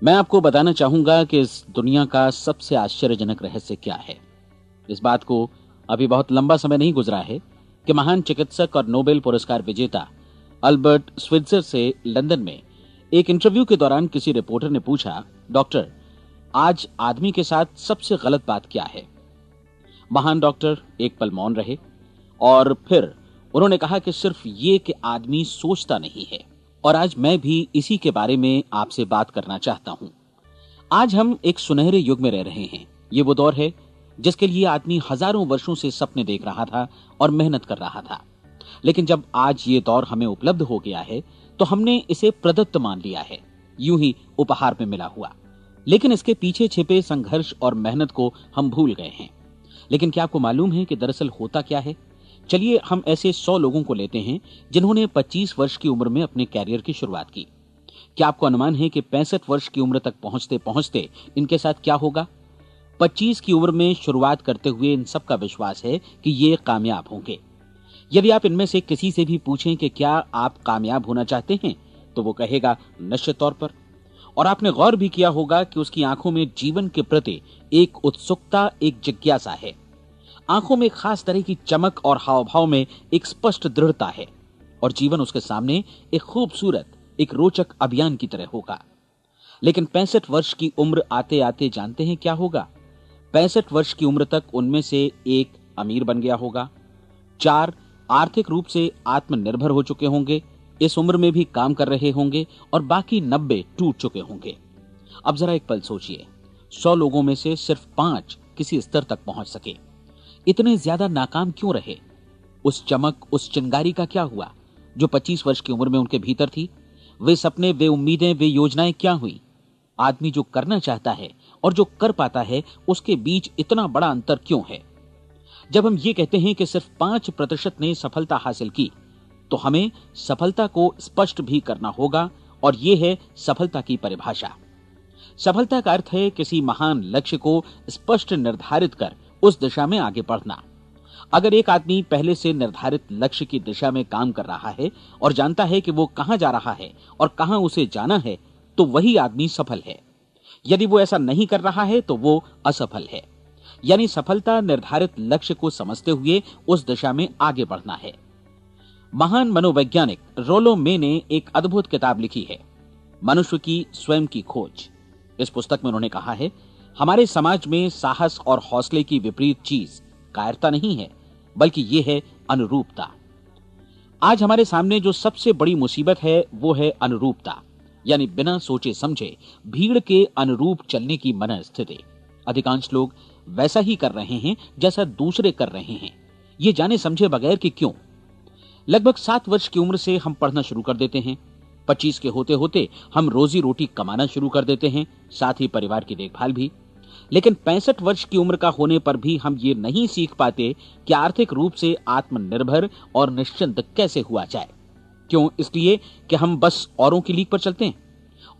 मैं आपको बताना चाहूंगा कि इस दुनिया का सबसे आश्चर्यजनक रहस्य क्या है। इस बात को अभी बहुत लंबा समय नहीं गुजरा है कि महान चिकित्सक और नोबेल पुरस्कार विजेता अल्बर्ट स्विट्जर से लंदन में एक इंटरव्यू के दौरान किसी रिपोर्टर ने पूछा, डॉक्टर, आज आदमी के साथ सबसे गलत बात क्या है। महान डॉक्टर एक पल मौन रहे और फिर उन्होंने कहा कि सिर्फ ये कि आदमी सोचता नहीं है। और आज मैं भी इसी के बारे में आपसे बात करना चाहता हूं। आज हम एक सुनहरे युग में रह रहे हैं। ये वो दौर है जिसके लिए आदमी हजारों वर्षों से सपने देख रहा था और मेहनत कर रहा था। लेकिन जब आज ये दौर हमें उपलब्ध हो गया है तो हमने इसे प्रदत्त मान लिया है, यूं ही उपहार में मिला हुआ। लेकिन इसके पीछे छिपे संघर्ष और मेहनत को हम भूल गए हैं। लेकिन क्या आपको मालूम है कि दरअसल होता क्या है? चलिए हम ऐसे 100 लोगों को लेते हैं जिन्होंने 25 वर्ष की उम्र में अपने कैरियर की शुरुआत की। क्या आपको अनुमान है कि 65 वर्ष की उम्र तक पहुंचते पहुंचते इनके साथ क्या होगा? 25 की उम्र में शुरुआत करते हुए इन सबका विश्वास है कि ये कामयाब होंगे। यदि आप इनमें से किसी से भी पूछें कि क्या आप कामयाब होना चाहते हैं, तो वो कहेगा निश्चित तौर पर। और आपने गौर भी किया होगा कि उसकी आंखों में जीवन के प्रति एक उत्सुकता, एक जिज्ञासा है। आंखों में खास तरह की चमक और हाव भाव में एक स्पष्ट दृढ़ता है और जीवन उसके सामने एक खूबसूरत, एक रोचक अभियान की तरह होगा। लेकिन 65 वर्ष की उम्र आते आते जानते हैं क्या होगा? 65 वर्ष की उम्र तक उनमें से एक अमीर बन गया होगा, 4 आर्थिक रूप से आत्मनिर्भर हो चुके होंगे, इस उम्र में भी काम कर रहे होंगे और बाकी 90 टूट चुके होंगे। अब जरा एक पल सोचिए, 100 लोगों में से सिर्फ 5 किसी स्तर तक पहुंच सके। इतने ज्यादा नाकाम क्यों रहे? उस चमक, उस चिंगारी का क्या हुआ जो 25 वर्ष की उम्र में उनके भीतर थी? वे सपने, वे उम्मीदें, वे योजनाएं क्या हुई? आदमी जो करना चाहता है और जो कर पाता है, उसके बीच इतना बड़ा अंतर क्यों है? जब हम ये कहते हैं कि सिर्फ 5% ने सफलता हासिल की, तो हमें सफलता को स्पष्ट भी करना होगा और यह है सफलता की परिभाषा। सफलता का अर्थ है किसी महान लक्ष्य को स्पष्ट निर्धारित कर उस दिशा में आगे बढ़ना। अगर एक आदमी पहले से निर्धारित लक्ष्य की दिशा में काम कर रहा है और जानता है कि वो कहां जा रहा है और कहां उसे जाना है, तो वही आदमी सफल है। यदि वो ऐसा नहीं कर रहा है तो वो असफल है। यानी सफलता निर्धारित लक्ष्य को समझते हुए उस दिशा में आगे बढ़ना है। महान मनोवैज्ञानिक रोलो मे ने एक अद्भुत किताब लिखी है, मनुष्य की स्वयं की खोज। इस पुस्तक में उन्होंने कहा है, हमारे समाज में साहस और हौसले की विपरीत चीज कायरता नहीं है, बल्कि यह है अनुरूपता। आज हमारे सामने जो सबसे बड़ी मुसीबत है वो है अनुरूपता, यानी बिना सोचे समझे भीड़ के अनुरूप चलने की मनस्थिति। अधिकांश लोग वैसा ही कर रहे हैं जैसा दूसरे कर रहे हैं, ये जाने समझे बगैर कि क्यों। लगभग 7 वर्ष की उम्र से हम पढ़ना शुरू कर देते हैं। 25 के होते होते हम रोजी रोटी कमाना शुरू कर देते हैं, साथ ही परिवार की देखभाल भी। लेकिन 65 वर्ष की उम्र का होने पर भी हम ये नहीं सीख पाते कि आर्थिक रूप से आत्मनिर्भर और निश्चिंत कैसे हुआ जाए। क्यों? इसलिए कि हम बस औरों की लीक पर चलते हैं।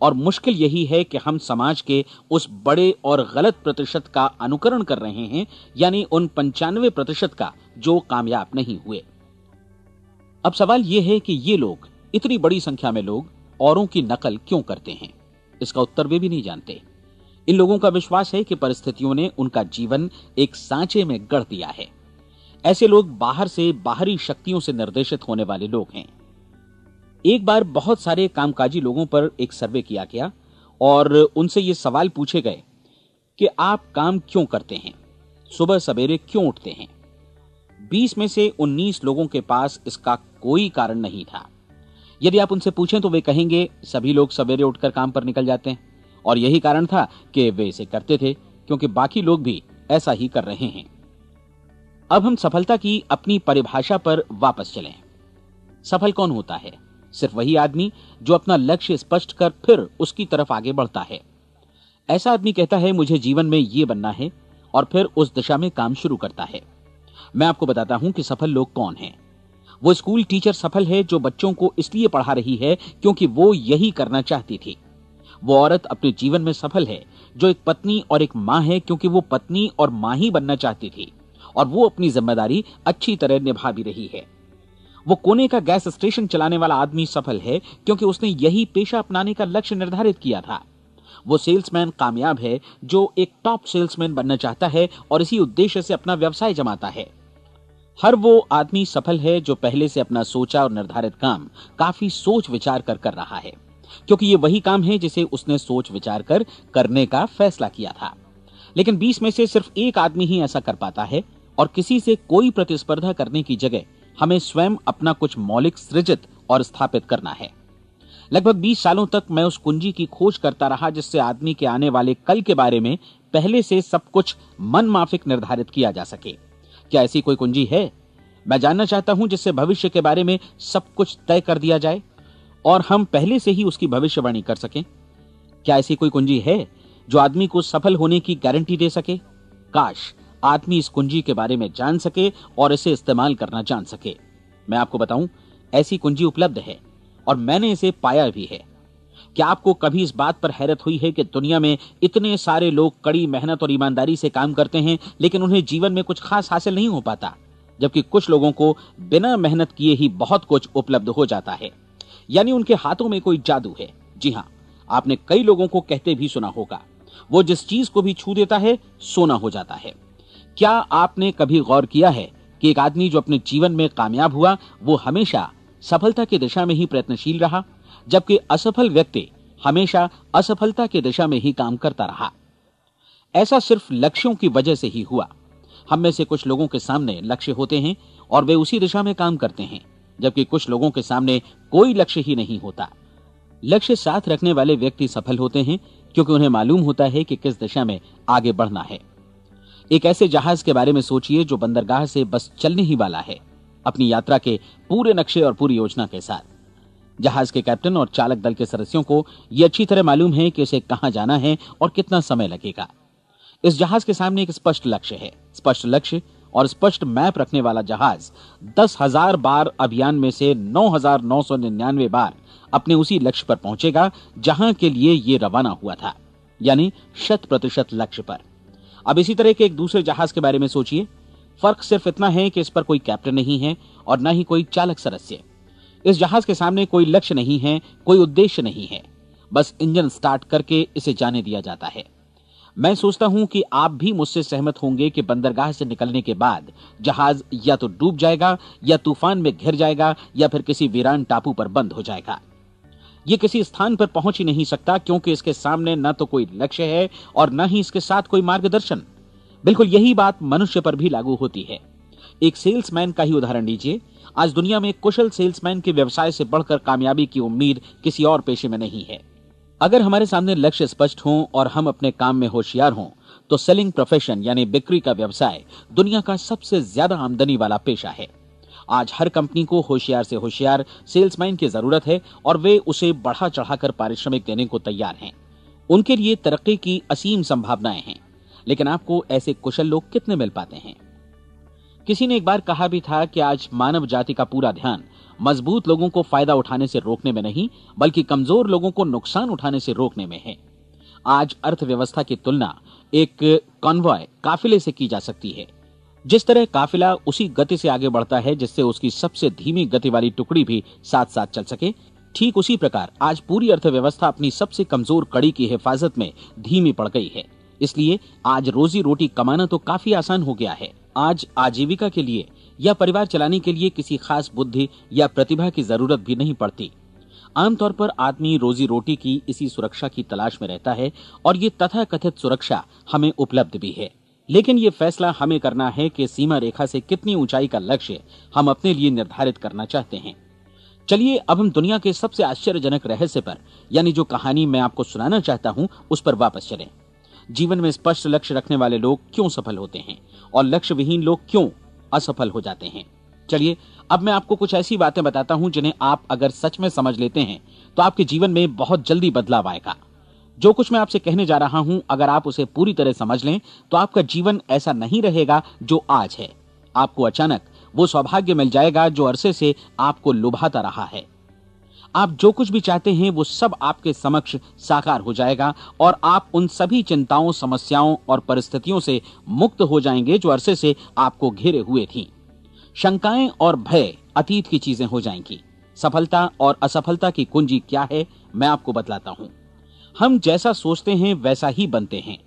और मुश्किल यही है कि हम समाज के उस बड़े और गलत प्रतिशत का अनुकरण कर रहे हैं, यानी उन 95% का जो कामयाब नहीं हुए। अब सवाल यह है कि ये लोग, इतनी बड़ी संख्या में लोग, औरों की नकल क्यों करते हैं? इसका उत्तर वे भी नहीं जानते। इन लोगों का विश्वास है कि परिस्थितियों ने उनका जीवन एक सांचे में गढ़ दिया है। ऐसे लोग बाहर से बाहरी शक्तियों से निर्देशित होने वाले लोग हैं। एक बार बहुत सारे कामकाजी लोगों पर एक सर्वे किया गया और उनसे ये सवाल पूछे गए कि आप काम क्यों करते हैं, सुबह सवेरे क्यों उठते हैं। 20 में से 19 लोगों के पास इसका कोई कारण नहीं था। यदि आप उनसे पूछें तो वे कहेंगे सभी लोग सवेरे उठकर काम पर निकल जाते हैं और यही कारण था कि वे इसे करते थे क्योंकि बाकी लोग भी ऐसा ही कर रहे हैं। अब हम सफलता की अपनी परिभाषा पर वापस चलें। सफल कौन होता है? सिर्फ वही आदमी जो अपना लक्ष्य स्पष्ट कर फिर उसकी तरफ आगे बढ़ता है। ऐसा आदमी कहता है मुझे जीवन में ये बनना है और फिर उस दिशा में काम शुरू करता है। मैं आपको बताता हूं कि सफल लोग कौन हैं। वो स्कूल टीचर सफल है जो बच्चों को इसलिए पढ़ा रही है क्योंकि वो यही करना चाहती थी। वो औरत अपने जीवन में सफल है जो एक पत्नी और एक मां है क्योंकि वो पत्नी और मां ही बनना चाहती थी और वो अपनी जिम्मेदारी अच्छी तरह निभा भी रही है। वो कोने का गैस स्टेशन चलाने वाला आदमी सफल है क्योंकि उसने यही पेशा अपनाने का लक्ष्य निर्धारित किया था। वो सेल्समैन कामयाब है जो एक टॉप सेल्समैन बनना चाहता है और इसी उद्देश्य से अपना व्यवसाय जमाता है। हर वो आदमी सफल है जो पहले से अपना सोचा और निर्धारित काम काफी सोच विचार कर रहा है, क्योंकि ये वही काम है जिसे उसने सोच विचार कर करने का फैसला किया था। लेकिन 20 में से सिर्फ एक आदमी ही ऐसा कर पाता है, और किसी से कोई प्रतिस्पर्धा करने की जगह हमें स्वयं अपना कुछ मौलिक सृजित और स्थापित करना है। लगभग 20 सालों तक मैं उस कुंजी की खोज करता रहा जिससे आदमी के आने वाले कल के बारे में पहले से सब कुछ मन माफिक निर्धारित किया जा सके। क्या ऐसी कोई कुंजी है? मैं जानना चाहता हूं जिससे भविष्य के बारे में सब कुछ तय कर दिया जाए और हम पहले से ही उसकी भविष्यवाणी कर सकें। क्या ऐसी कोई कुंजी है जो आदमी को सफल होने की गारंटी दे सके? काश आदमी इस कुंजी के बारे में जान सके और इसे इस्तेमाल करना जान सके। मैं आपको बताऊं, ऐसी कुंजी उपलब्ध है और मैंने इसे पाया भी है। क्या आपको कभी इस बात पर हैरत हुई है कि दुनिया में इतने सारे लोग कड़ी मेहनत और ईमानदारी से काम करते हैं, लेकिन उन्हें जीवन में कुछ खास हासिल नहीं हो पाता, जबकि कुछ लोगों को बिना मेहनत किए ही बहुत कुछ उपलब्ध हो जाता है। यानी उनके हाथों में कोई जादू है। जी हां, आपने कई लोगों को कहते भी सुना होगा, वो जिस चीज को भी छू देता है सोना हो जाता है। क्या आपने कभी गौर किया है कि एक आदमी जो अपने जीवन में कामयाब हुआ वो हमेशा सफलता की दिशा में ही प्रयत्नशील रहा, जबकि असफल व्यक्ति हमेशा असफलता की दिशा में ही काम करता रहा? ऐसा सिर्फ लक्ष्यों की वजह से ही हुआ। हम में से कुछ लोगों के सामने लक्ष्य होते हैं और वे उसी दिशा में काम करते हैं, जबकि कुछ लोगों के सामने कोई लक्ष्य ही नहीं होता। लक्ष्य साथ रखने वाले व्यक्ति सफल होते हैं क्योंकि उन्हें मालूम होता है कि किस दिशा में आगे बढ़ना है। एक ऐसे जहाज के बारे में सोचिए जो बंदरगाह से बस चलने ही वाला है, अपनी यात्रा के पूरे नक्शे और पूरी योजना के साथ। जहाज के कैप्टन और चालक दल के सदस्यों को यह अच्छी तरह मालूम है कि उसे कहां जाना है और कितना समय लगेगा। इस जहाज के सामने एक स्पष्ट लक्ष्य है। स्पष्ट लक्ष्य और स्पष्ट मैप रखने वाला जहाज 10,000 बार अभियान में से 9,999 बार अपने उसी लक्ष्य पर पहुंचेगा जहां के लिए ये रवाना हुआ था, यानी 100% लक्ष्य पर। अब इसी तरह के एक दूसरे जहाज के बारे में सोचिए। फर्क सिर्फ इतना है कि इस पर कोई कैप्टन नहीं है और न ही कोई चालक सदस्य। इस जहाज के सामने कोई लक्ष्य नहीं है, कोई उद्देश्य नहीं है, बस इंजन स्टार्ट करके इसे जाने दिया जाता है। मैं सोचता हूं कि आप भी मुझसे सहमत होंगे कि बंदरगाह से निकलने के बाद जहाज या तो डूब जाएगा या तूफान में घिर जाएगा या फिर किसी वीरान टापू पर बंद हो जाएगा। ये किसी स्थान पर पहुंच ही नहीं सकता क्योंकि इसके सामने न तो कोई लक्ष्य है और न ही इसके साथ कोई मार्गदर्शन। बिल्कुल यही बात मनुष्य पर भी लागू होती है। एक सेल्समैन का ही उदाहरण लीजिए। आज दुनिया में कुशल सेल्समैन के व्यवसाय से बढ़कर कामयाबी की उम्मीद किसी और पेशे में नहीं है। अगर हमारे सामने लक्ष्य स्पष्ट हों और हम अपने काम में होशियार हों तो सेलिंग प्रोफेशन यानी बिक्री का व्यवसाय दुनिया का सबसे ज्यादा आमदनी वाला पेशा है। आज हर कंपनी को होशियार से होशियार सेल्समैन की जरूरत है और वे उसे बढ़ा चढ़ाकर पारिश्रमिक देने को तैयार हैं। उनके लिए तरक्की की असीम संभावनाएं हैं, लेकिन आपको ऐसे कुशल लोग कितने मिल पाते हैं? किसी ने एक बार कहा भी था कि आज मानव जाति का पूरा ध्यान मजबूत लोगों को फायदा उठाने से रोकने में नहीं, बल्कि कमजोर लोगों को नुकसान उठाने से रोकने में है। आज अर्थव्यवस्था की तुलना एक कॉन्वॉय काफिले से की जा सकती है। जिस तरह काफिला उसी गति से आगे बढ़ता है जिससे उसकी सबसे धीमी गति वाली टुकड़ी भी साथ साथ चल सके, ठीक उसी प्रकार आज पूरी अर्थव्यवस्था अपनी सबसे कमजोर कड़ी की हिफाजत में धीमी पड़ गई है। इसलिए आज रोजी रोटी कमाना तो काफी आसान हो गया है। आज आजीविका के लिए या परिवार चलाने के लिए किसी खास बुद्धि या प्रतिभा की जरूरत भी नहीं पड़ती। आमतौर पर आदमी रोजी रोटी की इसी सुरक्षा की तलाश में रहता है और ये तथाकथित सुरक्षा हमें उपलब्ध भी है। लेकिन ये फैसला हमें करना है कि सीमा रेखा से कितनी ऊंचाई का लक्ष्य हम अपने लिए निर्धारित करना चाहते हैं। चलिए अब हम दुनिया के सबसे आश्चर्यजनक रहस्य पर, यानी जो कहानी मैं आपको सुनाना चाहता हूं, उस पर वापस चलें। जीवन में स्पष्ट लक्ष्य रखने वाले लोग क्यों सफल होते हैं और लक्ष्य विहीन लोग क्यों असफल हो जाते हैं? चलिए अब मैं आपको कुछ ऐसी बातें बताता हूं जिन्हें आप अगर सच में समझ लेते हैं तो आपके जीवन में बहुत जल्दी बदलाव आएगा। जो कुछ मैं आपसे कहने जा रहा हूं, अगर आप उसे पूरी तरह समझ लें तो आपका जीवन ऐसा नहीं रहेगा जो आज है। आपको अचानक वो सौभाग्य मिल जाएगा जो अरसे से आपको लुभाता रहा है। आप जो कुछ भी चाहते हैं वो सब आपके समक्ष साकार हो जाएगा और आप उन सभी चिंताओं, समस्याओं और परिस्थितियों से मुक्त हो जाएंगे जो अरसे से आपको घेरे हुए थीं। शंकाएं और भय अतीत की चीजें हो जाएंगी। सफलता और असफलता की कुंजी क्या है, मैं आपको बतलाता हूं। हम जैसा सोचते हैं वैसा ही बनते हैं।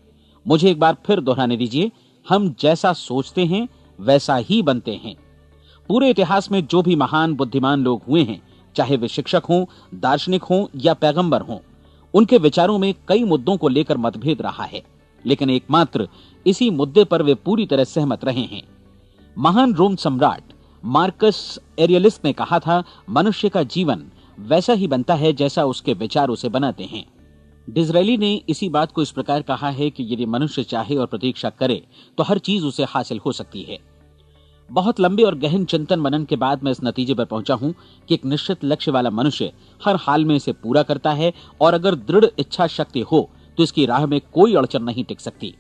मुझे एक बार फिर दोहराने दीजिए, हम जैसा सोचते हैं वैसा ही बनते हैं। पूरे इतिहास में जो भी महान बुद्धिमान लोग हुए हैं, चाहे वे शिक्षक हों, दार्शनिक हों या पैगंबर हों, उनके विचारों में कई मुद्दों को लेकर मतभेद रहा है, लेकिन एकमात्र इसी मुद्दे पर वे पूरी तरह सहमत रहे हैं। महान रोम सम्राट मार्कस एरियलिस ने कहा था, मनुष्य का जीवन वैसा ही बनता है जैसा उसके विचार उसे बनाते हैं। डिज़रायली ने इसी बात को इस प्रकार कहा है कि यदि मनुष्य चाहे और प्रतीक्षा करे तो हर चीज उसे हासिल हो सकती है। बहुत लंबे और गहन चिंतन मनन के बाद मैं इस नतीजे पर पहुंचा हूं कि एक निश्चित लक्ष्य वाला मनुष्य हर हाल में इसे पूरा करता है, और अगर दृढ़ इच्छा शक्ति हो तो इसकी राह में कोई अड़चन नहीं टिक सकती।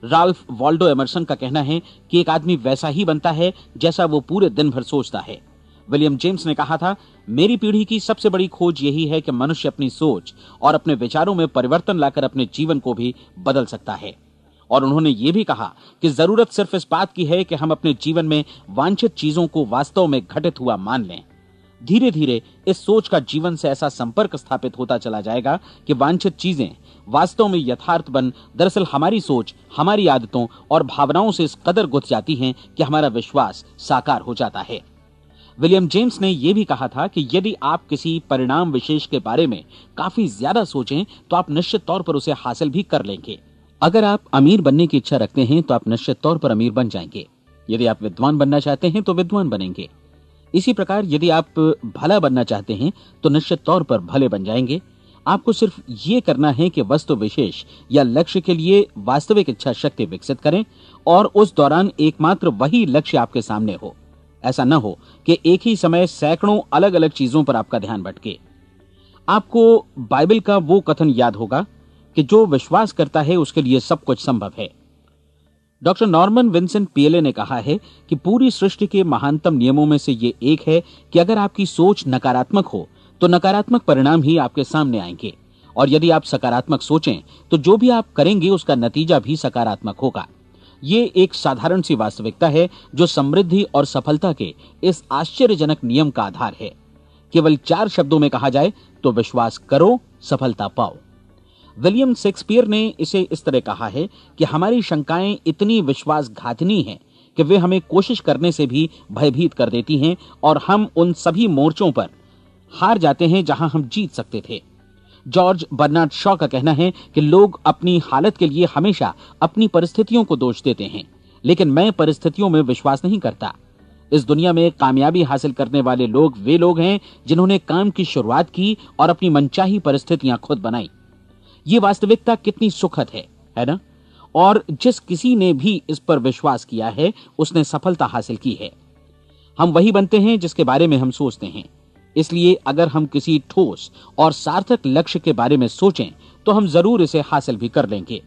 राल्फ वॉल्डो एमर्सन का कहना है कि एक आदमी वैसा ही बनता है जैसा वो पूरे दिन भर सोचता है। विलियम जेम्स ने कहा था, मेरी पीढ़ी की सबसे बड़ी खोज यही है कि मनुष्य अपनी सोच और अपने विचारों में परिवर्तन लाकर अपने जीवन को भी बदल सकता है। और उन्होंने ये भी कहा कि जरूरत सिर्फ इस बात की है कि हम अपने जीवन में वांछित चीजों को वास्तव में घटित हुआ मान लें। धीरे धीरे इस सोच का जीवन से ऐसा संपर्क स्थापित होता चला जाएगा कि वांछित चीजें वास्तव में यथार्थ बन दरअसल हमारी सोच, हमारी आदतों और भावनाओं से इस कदर गुथ जाती हैं कि हमारा विश्वास साकार हो जाता है। विलियम जेम्स ने यह भी कहा था कि यदि आप किसी परिणाम विशेष के बारे में काफी ज्यादा सोचें तो आप निश्चित तौर पर उसे हासिल भी कर लेंगे। अगर आप अमीर बनने की इच्छा रखते हैं तो आप निश्चित तौर पर अमीर बन जाएंगे। यदि आप विद्वान बनना चाहते हैं तो विद्वान बनेंगे। इसी प्रकार यदि आप भला बनना चाहते हैं तो निश्चित तौर पर भले बन जाएंगे। आपको सिर्फ ये करना है कि वस्तु विशेष या लक्ष्य के लिए वास्तविक इच्छा शक्ति विकसित करें, और उस दौरान एकमात्र वही लक्ष्य आपके सामने हो। ऐसा न हो कि एक ही समय सैकड़ों अलग अलग चीजों पर आपका ध्यान भटके। आपको बाइबल का वो कथन याद होगा कि जो विश्वास करता है उसके लिए सब कुछ संभव है। डॉक्टर नॉर्मन विंसेंट पीएले ने कहा है कि पूरी सृष्टि के महानतम नियमों में से ये एक है कि अगर आपकी सोच नकारात्मक हो तो नकारात्मक परिणाम ही आपके सामने आएंगे, और यदि आप सकारात्मक सोचें तो जो भी आप करेंगे उसका नतीजा भी सकारात्मक होगा। ये एक साधारण सी वास्तविकता है जो समृद्धि और सफलता के इस आश्चर्यजनक नियम का आधार है। केवल 4 शब्दों में कहा जाए तो विश्वास करो, सफलता पाओ। विलियम शेक्सपियर ने इसे इस तरह कहा है कि हमारी शंकाएं इतनी विश्वासघातिनी हैं कि वे हमें कोशिश करने से भी भयभीत कर देती हैं, और हम उन सभी मोर्चों पर हार जाते हैं जहां हम जीत सकते थे। जॉर्ज बर्नार्ड शॉ का कहना है कि लोग अपनी हालत के लिए हमेशा अपनी परिस्थितियों को दोष देते हैं, लेकिन मैं परिस्थितियों में विश्वास नहीं करता। इस दुनिया में कामयाबी हासिल करने वाले लोग वे लोग हैं जिन्होंने काम की शुरुआत की और अपनी मनचाही परिस्थितियां खुद बनाई। ये वास्तविकता कितनी सुखद है ना? और जिस किसी ने भी इस पर विश्वास किया है उसने सफलता हासिल की है। हम वही बनते हैं जिसके बारे में हम सोचते हैं। इसलिए अगर हम किसी ठोस और सार्थक लक्ष्य के बारे में सोचें तो हम जरूर इसे हासिल भी कर लेंगे।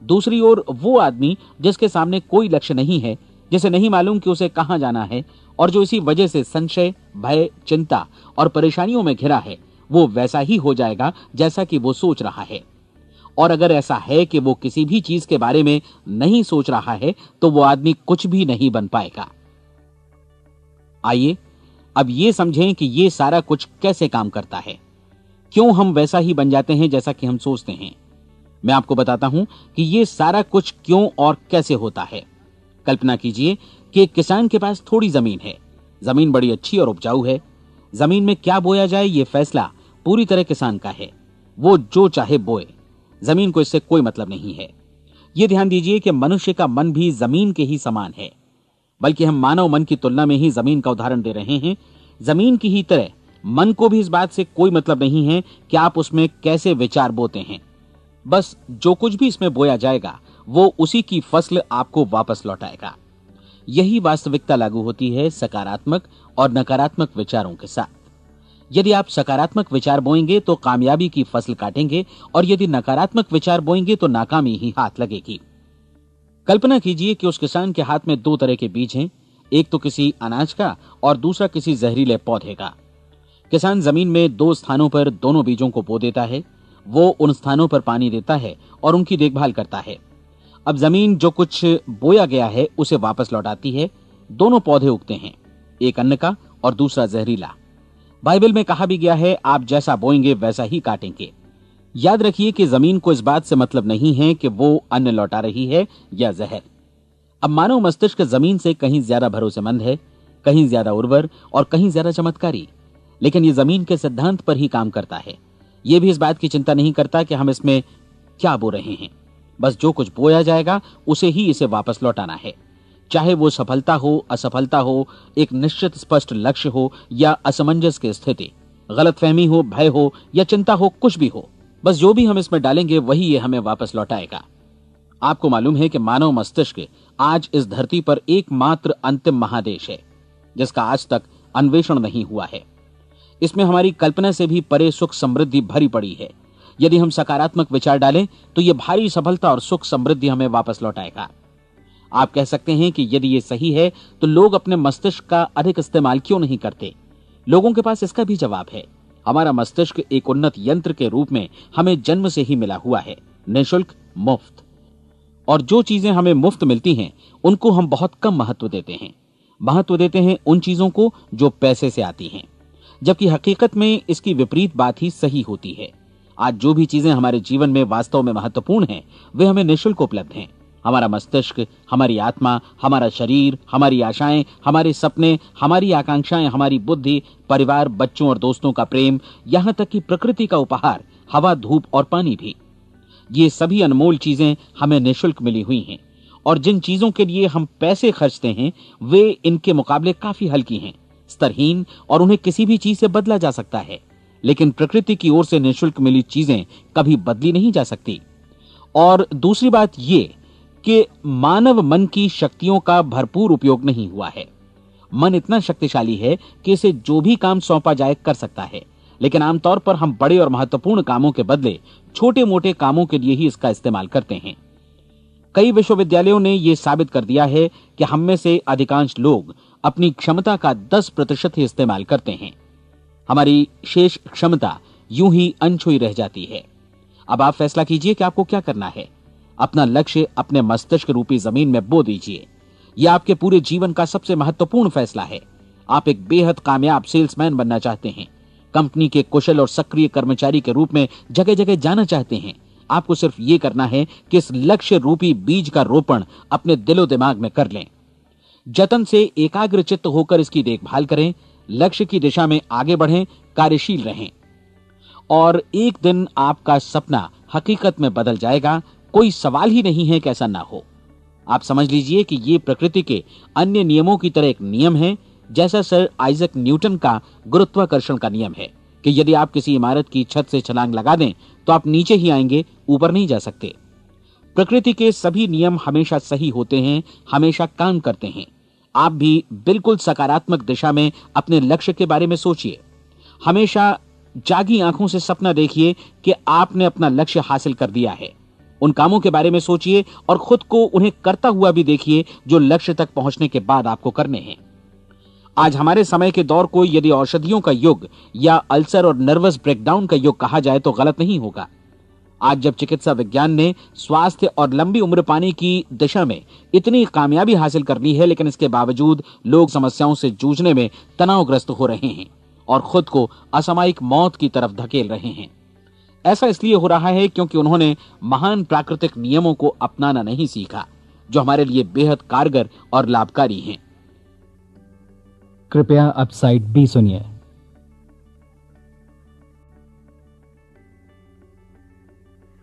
दूसरी ओर वो आदमी जिसके सामने कोई लक्ष्य नहीं है, जिसे नहीं मालूम कि उसे कहां जाना है, और जो इसी वजह से संशय, भय, चिंता और परेशानियों में घिरा है, वो वैसा ही हो जाएगा जैसा कि वो सोच रहा है। और अगर ऐसा है कि वो किसी भी चीज के बारे में नहीं सोच रहा है तो वो आदमी कुछ भी नहीं बन पाएगा। आइए अब ये समझें कि ये सारा कुछ कैसे काम करता है, क्यों हम वैसा ही बन जाते हैं जैसा कि हम सोचते हैं। मैं आपको बताता हूं कि ये सारा कुछ क्यों और कैसे होता है। कल्पना कीजिए कि एक किसान के पास थोड़ी जमीन है। जमीन बड़ी अच्छी और उपजाऊ है। जमीन में क्या बोया जाए ये फैसला पूरी तरह किसान का है। वो जो चाहे बोए, जमीन को इससे कोई मतलब नहीं है। ये ध्यान दीजिए कि मनुष्य का मन भी जमीन के ही समान है, बल्कि हम मानव मन की तुलना में ही जमीन का उदाहरण दे रहे हैं। जमीन की ही तरह मन को भी इस बात से कोई मतलब नहीं है कि आप उसमें कैसे विचार बोते हैं। बस जो कुछ भी इसमें बोया जाएगा वो उसी की फसल आपको वापस लौटाएगा। यही वास्तविकता लागू होती है सकारात्मक और नकारात्मक विचारों के साथ। यदि आप सकारात्मक विचार बोएंगे तो कामयाबी की फसल काटेंगे, और यदि नकारात्मक विचार बोएंगे तो नाकामी ही हाथ लगेगी। कल्पना कीजिए कि उस किसान के हाथ में 2 तरह के बीज हैं, एक तो किसी अनाज का और दूसरा किसी जहरीले पौधे का। किसान जमीन में 2 स्थानों पर दोनों बीजों को बो देता है। वो उन स्थानों पर पानी देता है और उनकी देखभाल करता है। अब जमीन जो कुछ बोया गया है उसे वापस लौटाती है। दोनों पौधे उगते हैं, एक अन्न का और दूसरा जहरीला। बाइबल में कहा भी गया है, आप जैसा बोएंगे वैसा ही काटेंगे। याद रखिए कि जमीन को इस बात से मतलब नहीं है कि वो अन्न लौटा रही है या जहर। अब मानव मस्तिष्क जमीन से कहीं ज्यादा भरोसेमंद है, कहीं ज्यादा उर्वर और कहीं ज्यादा चमत्कारी, लेकिन ये जमीन के सिद्धांत पर ही काम करता है। ये भी इस बात की चिंता नहीं करता कि हम इसमें क्या बो रहे हैं। बस जो कुछ बोया जाएगा उसे ही इसे वापस लौटाना है, चाहे वो सफलता हो, असफलता हो, एक निश्चित स्पष्ट लक्ष्य हो या असमंजस की स्थिति, गलतफहमी हो, भय हो या चिंता हो, कुछ भी हो। बस जो भी हम इसमें डालेंगे वही ये हमें वापस लौटाएगा। आपको मालूम है कि मानव मस्तिष्क आज इस धरती पर एकमात्र अंतिम महादेश है जिसका आज तक अन्वेषण नहीं हुआ है। इसमें हमारी कल्पना से भी परे सुख समृद्धि भरी पड़ी है। यदि हम सकारात्मक विचार डालें तो यह भारी सफलता और सुख समृद्धि हमें वापस लौटाएगा। आप कह सकते हैं कि यदि ये सही है तो लोग अपने मस्तिष्क का अधिक इस्तेमाल क्यों नहीं करते? लोगों के पास इसका भी जवाब है। हमारा मस्तिष्क एक उन्नत यंत्र के रूप में हमें जन्म से ही मिला हुआ है, निःशुल्क, मुफ्त। और जो चीजें हमें मुफ्त मिलती हैं उनको हम बहुत कम महत्व देते हैं। महत्व देते हैं उन चीजों को जो पैसे से आती हैं, जबकि हकीकत में इसकी विपरीत बात ही सही होती है। आज जो भी चीजें हमारे जीवन में वास्तव में महत्वपूर्ण हैं वे हमें निःशुल्क उपलब्ध हैं। हमारा मस्तिष्क, हमारी आत्मा, हमारा शरीर, हमारी आशाएं, हमारे सपने, हमारी आकांक्षाएं, हमारी बुद्धि, परिवार, बच्चों और दोस्तों का प्रेम, यहां तक कि प्रकृति का उपहार, हवा, धूप और पानी भी। ये सभी अनमोल चीजें हमें निःशुल्क मिली हुई हैं, और जिन चीजों के लिए हम पैसे खर्चते हैं वे इनके मुकाबले काफी हल्की हैं, स्तरहीन, और उन्हें किसी भी चीज से बदला जा सकता है। लेकिन प्रकृति की ओर से निःशुल्क मिली चीजें कभी बदली नहीं जा सकती। और दूसरी बात ये कि मानव मन की शक्तियों का भरपूर उपयोग नहीं हुआ है। मन इतना शक्तिशाली है कि इसे जो भी काम सौंपा जाए कर सकता है, लेकिन आमतौर पर हम बड़े और महत्वपूर्ण कामों के बदले छोटे मोटे कामों के लिए ही इसका इस्तेमाल करते हैं। कई विश्वविद्यालयों ने यह साबित कर दिया है कि हम में से अधिकांश लोग अपनी क्षमता का 10% ही इस्तेमाल करते हैं। हमारी शेष क्षमता यूं ही अनछुई रह जाती है। अब आप फैसला कीजिए कि आपको क्या करना है। अपना लक्ष्य अपने मस्तिष्क रूपी जमीन में बो दीजिए। यह आपके पूरे जीवन का सबसे महत्वपूर्ण फैसला है। आप एक बेहद कामयाब सेल्समैन बनना चाहते हैं, कंपनी के कुशल और सक्रिय कर्मचारी के रूप में जगह जगह जाना चाहते हैं। आपको सिर्फ ये करना है कि इस लक्ष्य रूपी बीज का रोपण अपने दिलो दिमाग में कर लें। जतन से एकाग्रचित्त होकर इसकी देखभाल करें, लक्ष्य की दिशा में आगे बढ़ें, कार्यशील रहें, और एक दिन आपका सपना हकीकत में बदल जाएगा। कोई सवाल ही नहीं है कि ऐसा ना हो। आप समझ लीजिए कि ये प्रकृति के अन्य नियमों की तरह एक नियम है, जैसा सर आइजक न्यूटन का गुरुत्वाकर्षण का नियम है कि यदि आप किसी इमारत की छत से छलांग लगा दें तो आप नीचे ही आएंगे, ऊपर नहीं जा सकते। प्रकृति के सभी नियम हमेशा सही होते हैं, हमेशा काम करते हैं। आप भी बिल्कुल सकारात्मक दिशा में अपने लक्ष्य के बारे में सोचिए। हमेशा जागी आंखों से सपना देखिए कि आपने अपना लक्ष्य हासिल कर दिया है। उन कामों के बारे में सोचिए और खुद को उन्हें करता हुआ भी देखिए जो लक्ष्य तक पहुंचने के बाद आपको करने हैं। आज हमारे समय के दौर को यदि औषधियों का युग या अल्सर और नर्वस ब्रेकडाउन का युग कहा जाए तो गलत नहीं होगा। आज जब चिकित्सा विज्ञान ने स्वास्थ्य और लंबी उम्र पाने की दिशा में इतनी कामयाबी हासिल कर ली है, लेकिन इसके बावजूद लोग समस्याओं से जूझने में तनावग्रस्त हो रहे हैं और खुद को असामयिक मौत की तरफ धकेल रहे हैं। ऐसा इसलिए हो रहा है क्योंकि उन्होंने महान प्राकृतिक नियमों को अपनाना नहीं सीखा, जो हमारे लिए बेहद कारगर और लाभकारी हैं। कृपया अब साइड बी सुनिए।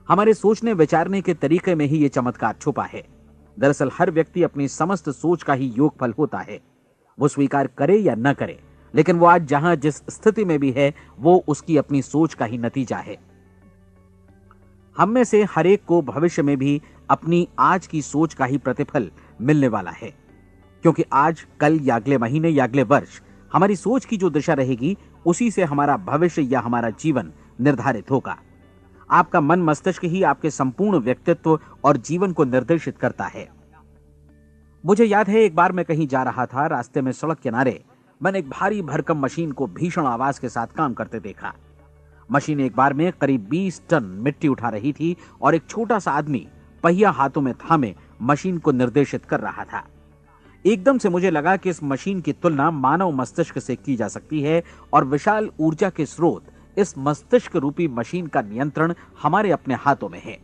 हमारे सोचने विचारने के तरीके में ही ये चमत्कार छुपा है। दरअसल हर व्यक्ति अपनी समस्त सोच का ही योगफल होता है। वो स्वीकार करे या न करे, लेकिन वो आज जहां जिस स्थिति में भी है वो उसकी अपनी सोच का ही नतीजा है। हम में से हर एक को भविष्य में भी अपनी आज की सोच का ही प्रतिफल मिलने वाला है, क्योंकि आज, कल या अगले महीने या अगले वर्ष हमारी सोच की जो दिशा रहेगी उसी से हमारा भविष्य या हमारा जीवन निर्धारित होगा। आपका मन मस्तिष्क ही आपके संपूर्ण व्यक्तित्व और जीवन को निर्देशित करता है। मुझे याद है एक बार मैं कहीं जा रहा था, रास्ते में सड़क किनारे मैंने एक भारी भरकम मशीन को भीषण आवाज के साथ काम करते देखा। मशीन एक बार में करीब 20 टन मिट्टी उठा रही थी और एक छोटा सा आदमी पहिया हाथों में थामे मशीन को निर्देशित कर रहा था। एकदम से मुझे लगा कि इस मशीन की तुलना मानव मस्तिष्क से की जा सकती है और विशाल ऊर्जा के स्रोत इस मस्तिष्क रूपी मशीन का नियंत्रण हमारे अपने हाथों में है।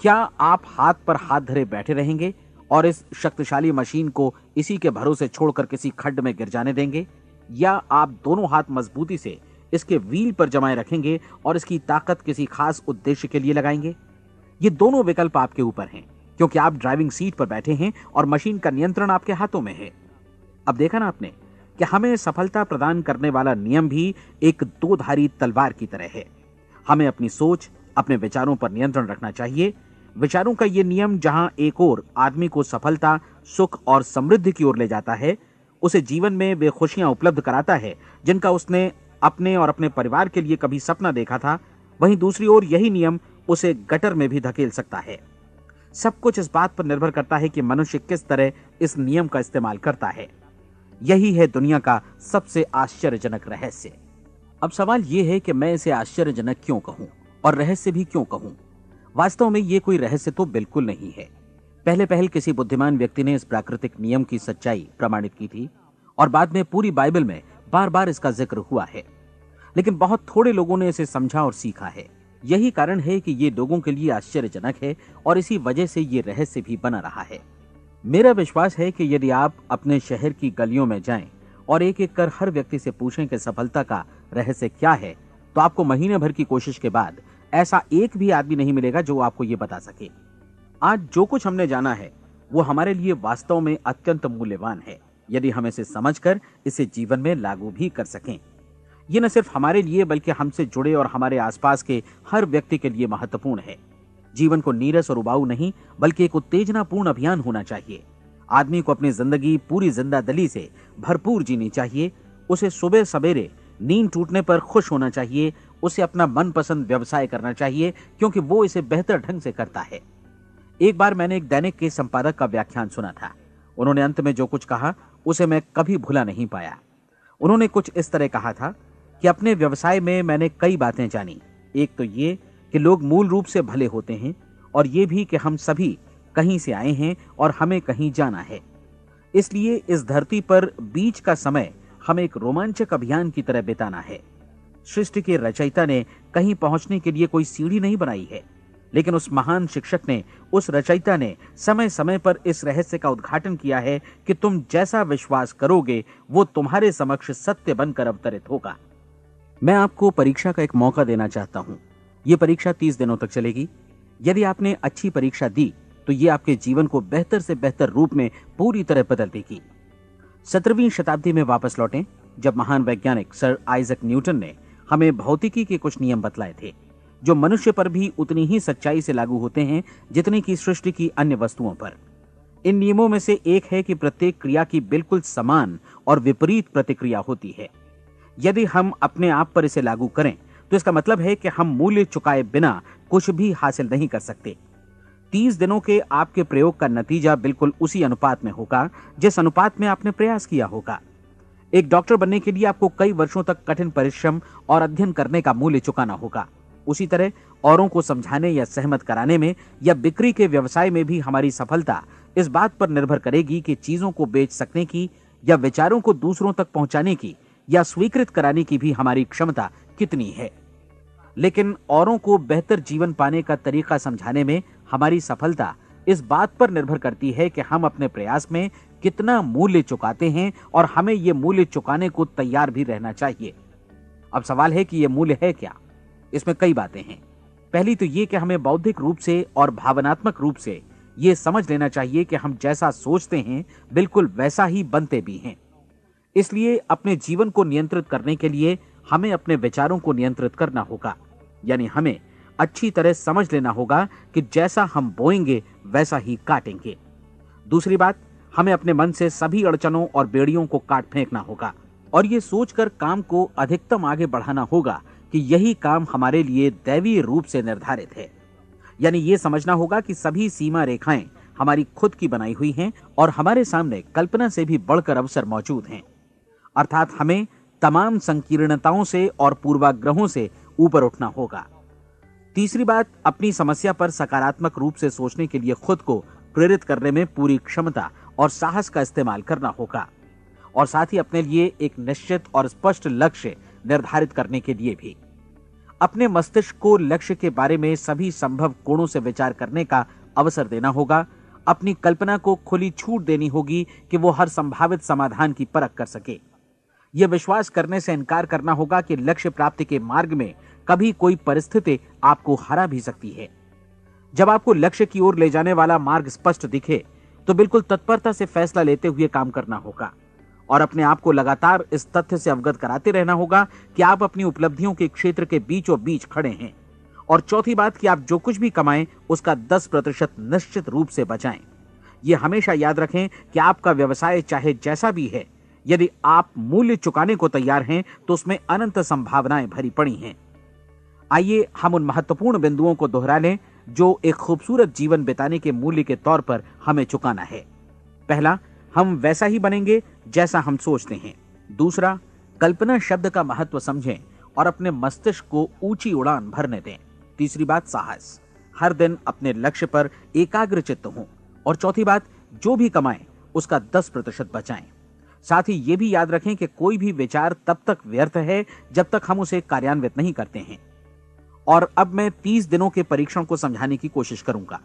क्या आप हाथ पर हाथ धरे बैठे रहेंगे और इस शक्तिशाली मशीन को इसी के भरोसे छोड़कर किसी खड्ड में गिर जाने देंगे, या आप दोनों हाथ मजबूती से इसके व्हील पर जमाए रखेंगे और इसकी ताकत किसी खास उद्देश्य के लिए लगाएंगे? ये दोनों विकल्प आपके ऊपर हैं, क्योंकि आप ड्राइविंग सीट पर बैठे हैं और मशीन का नियंत्रण आपके हाथों में है। अब देखा ना आपने कि हमें सफलता प्रदान करने वाला नियम भी एक दो-धारी तलवार की तरह है। हमें अपनी सोच, अपने विचारों पर नियंत्रण रखना चाहिए। विचारों का ये नियम जहां एक ओर आदमी को सफलता, सुख और समृद्धि की ओर ले जाता है, उसे जीवन में वे खुशियां उपलब्ध कराता है जिनका उसने अपने और अपने परिवार के लिए कभी सपना देखा था, वहीं दूसरी ओर यही नियम उसे गटर में भी धकेल सकता है। सब कुछ इस बात पर निर्भर करता है कि मनुष्य किस तरह इस नियम का इस्तेमाल करता है। यही है दुनिया का सबसे आश्चर्यजनक रहस्य। अब सवाल यह है कि मैं इसे आश्चर्यजनक क्यों कहूं और रहस्य भी क्यों कहूं? वास्तव में यह कोई रहस्य तो बिल्कुल नहीं है। पहले पहल किसी बुद्धिमान व्यक्ति ने इस प्राकृतिक नियम की सच्चाई प्रमाणित की थी और बाद में पूरी बाइबल में बार बार इसका जिक्र हुआ है, लेकिन बहुत थोड़े लोगों ने इसे समझा और सीखा है। यही कारण है कि ये लोगों के लिए आश्चर्यजनक है और इसी वजह से ये रहस्य भी बना रहा है। मेरा विश्वास है कि यदि आप अपने शहर की गलियों में जाएं और एक एक कर हर व्यक्ति से पूछें कि सफलता का रहस्य क्या है, तो आपको महीने भर की कोशिश के बाद ऐसा एक भी आदमी नहीं मिलेगा जो आपको ये बता सके। आज जो कुछ हमने जाना है वो हमारे लिए वास्तव में अत्यंत मूल्यवान है, यदि हम इसे समझकर इसे जीवन में लागू भी कर सकें। ये न सिर्फ हमारे लिए बल्कि हमसे जुड़े और हमारे आसपास के हर व्यक्ति के लिए महत्वपूर्ण है। जीवन को नीरस और उबाऊ नहीं बल्कि एक उत्तेजनापूर्ण अभियान होना चाहिए। आदमी को अपनी जिंदगी पूरी जिंदादिली से भरपूर जीनी चाहिए। उसे सुबह सवेरे नींद टूटने पर खुश होना चाहिए। उसे अपना मनपसंद व्यवसाय करना चाहिए क्योंकि वो इसे बेहतर ढंग से करता है। एक बार मैंने एक दैनिक के संपादक का व्याख्यान सुना था। उन्होंने अंत में जो कुछ कहा उसे मैं कभी भुला नहीं पाया। उन्होंने कुछ इस तरह कहा था कि अपने व्यवसाय में मैंने कई बातें जानी। एक तो ये कि लोग मूल रूप से भले होते हैं और ये भी कि हम सभी कहीं से आए हैं और हमें कहीं जाना है। इसलिए इस धरती पर बीच का समय हमें एक रोमांचक अभियान की तरह बिताना है। सृष्टि के रचयिता ने कहीं पहुंचने के लिए कोई सीढ़ी नहीं बनाई है, लेकिन उस महान शिक्षक ने, उस रचयिता ने समय समय पर इस रहस्य का उद्घाटन किया है कि तुम जैसा विश्वास करोगे वो तुम्हारे समक्ष सत्य बनकर अवतरित होगा। मैं आपको परीक्षा का एक मौका देना चाहता हूं। यह परीक्षा 30 दिनों तक चलेगी। यदि आपने अच्छी परीक्षा दी तो ये आपके जीवन को बेहतर से बेहतर रूप में पूरी तरह बदल देगी। 17वीं शताब्दी में वापस लौटें, जब महान वैज्ञानिक सर आइजक न्यूटन ने हमें भौतिकी के कुछ नियम बतलाए थे, जो मनुष्य पर भी उतनी ही सच्चाई से लागू होते हैं जितनी की सृष्टि की अन्य वस्तुओं पर। इन नियमों में से एक है कि प्रत्येक क्रिया की बिल्कुल समान और विपरीत प्रतिक्रिया होती है। यदि हम अपने आप पर इसे लागू करें तो इसका मतलब है कि हम मूल्य चुकाए बिना कुछ भी हासिल नहीं कर सकते। 30 दिनों के आपके प्रयोग का नतीजा बिल्कुल उसी अनुपात में होगा जिस अनुपात में आपने प्रयास किया होगा। एक डॉक्टर बनने के लिए आपको कई वर्षों तक कठिन परिश्रम और अध्ययन करने का मूल्य चुकाना होगा। उसी तरह औरों को समझाने या सहमत कराने में या बिक्री के व्यवसाय में भी हमारी सफलता इस बात पर निर्भर करेगी कि चीजों को बेच सकने की या विचारों को दूसरों तक पहुंचाने की या स्वीकृत कराने की भी हमारी क्षमता कितनी है। लेकिन औरों को बेहतर जीवन पाने का तरीका समझाने में हमारी सफलता इस बात पर निर्भर करती है कि हम अपने प्रयास में कितना मूल्य चुकाते हैं और हमें यह मूल्य चुकाने को तैयार भी रहना चाहिए। अब सवाल है कि यह मूल्य है क्या? इसमें कई बातें हैं। पहली तो यह कि हमें बौद्धिक रूप से और भावनात्मक रूप से यह समझ लेना चाहिए कि हम जैसा सोचते हैं बिल्कुल वैसा ही बनते भी हैं। इसलिए अपने जीवन को नियंत्रित करने के लिए हमें अपने विचारों को नियंत्रित करना होगा। यानी हमें अच्छी तरह समझ लेना होगा कि जैसा हम बोएंगे वैसा ही काटेंगे। दूसरी बात, हमें अपने मन से सभी अड़चनों और बेड़ियों को काट फेंकना होगा और ये सोचकर काम को अधिकतम आगे बढ़ाना होगा कि यही काम हमारे लिए दैवीय रूप से निर्धारित है। यानी ये समझना होगा कि सभी सीमा रेखाएं हमारी खुद की बनाई हुई हैं और हमारे सामने कल्पना से भी बढ़कर अवसर मौजूद हैं। अर्थात हमें तमाम संकीर्णताओं से और पूर्वाग्रहों से ऊपर उठना होगा। तीसरी बात, अपनी समस्या पर सकारात्मक रूप से सोचने के लिए खुद को प्रेरित करने में पूरी क्षमता और साहस का इस्तेमाल करना होगा और साथ ही अपने लिए एक निश्चित और स्पष्ट लक्ष्य निर्धारित करने के लिए भी। अपने मस्तिष्क को लक्ष्य के बारे में सभी संभव कोणों से विचार करने का अवसर देना होगा। अपनी कल्पना को खुली छूट देनी होगी कि वो हर संभावित समाधान की परख कर सके। यह विश्वास करने से इनकार करना होगा कि लक्ष्य प्राप्ति के मार्ग में कभी कोई परिस्थिति आपको हरा भी सकती है। जब आपको लक्ष्य की ओर ले जाने वाला मार्ग स्पष्ट दिखे तो बिल्कुल तत्परता से फैसला लेते हुए काम करना होगा और अपने आप को लगातार इस तथ्य से अवगत कराते रहना होगा कि आप अपनी उपलब्धियों के क्षेत्र के बीचों बीच खड़े हैं। और चौथी बात कि आप जो कुछ भी कमाएं उसका 10% निश्चित रूप से बचाएं। यह हमेशा याद रखें कि आपका व्यवसाय चाहे जैसा भी है, यदि आप मूल्य चुकाने को तैयार हैं तो उसमें अनंत संभावनाएं भरी पड़ी हैं। आइए हम उन महत्वपूर्ण बिंदुओं को दोहरा लें जो एक खूबसूरत जीवन बिताने के मूल्य के तौर पर हमें चुकाना है। पहला, हम वैसा ही बनेंगे जैसा हम सोचते हैं। दूसरा, कल्पना शब्द का महत्व समझें और अपने मस्तिष्क को ऊंची उड़ान भरने दें। तीसरी बात, साहस, हर दिन अपने लक्ष्य पर एकाग्र चित्त हों। और चौथी बात, जो भी कमाएं उसका 10% बचाएं। साथ ही ये भी याद रखें कि कोई भी विचार तब तक व्यर्थ है जब तक हम उसे कार्यान्वित नहीं करते हैं। और अब मैं 30 दिनों के परीक्षण को समझाने की कोशिश करूंगा।